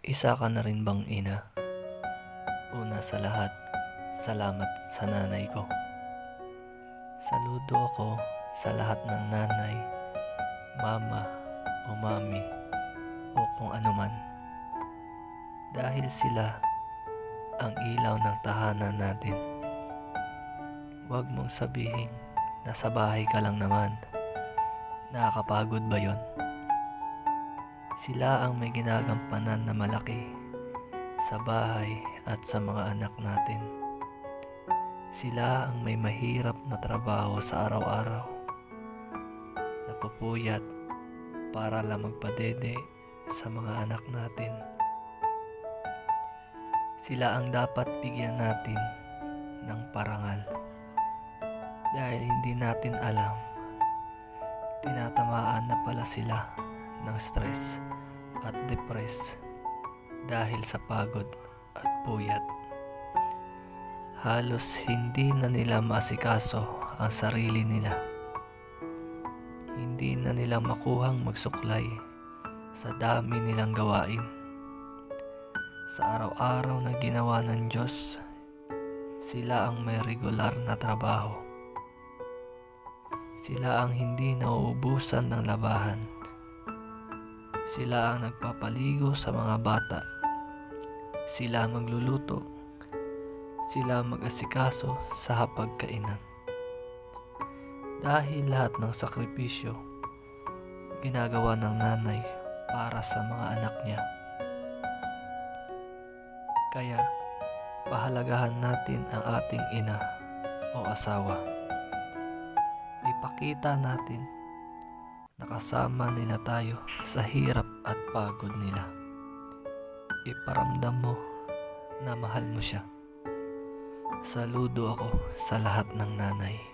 Isa ka na rin bang ina? Una sa lahat, salamat sa nanay ko. Saludo ako sa lahat ng nanay, mama o mami o kung ano man. Dahil sila ang ilaw ng tahanan natin. Huwag mong sabihin na sa bahay ka lang naman. Nakakapagod ba yon? Sila ang may ginagampanan na malaki sa bahay at sa mga anak natin. Sila ang may mahirap na trabaho sa araw-araw. Napupuyat para lang magpadede sa mga anak natin. Sila ang dapat bigyan natin ng parangal. Dahil hindi natin alam, tinatamaan na pala sila ng stress at depress dahil sa pagod at puyat. Halos hindi na nila maasikaso ang sarili nila. Hindi na nila makuhang magsuklay sa dami nilang gawain. Sa araw-araw na ginawa ng Diyos, sila ang may regular na trabaho. Sila ang hindi nauubusan ng labahan. Sila ang nagpapaligo sa mga bata. Sila magluluto. Sila mag-asikaso sa hapagkainan. Dahil lahat ng sakripisyo ginagawa ng nanay para sa mga anak niya. Kaya pahalagahan natin ang ating ina o asawa. Ipakita natin na kasama nila tayo sa hirap at pagod nila. Iparamdam mo na mahal mo siya. Saludo ako sa lahat ng nanay.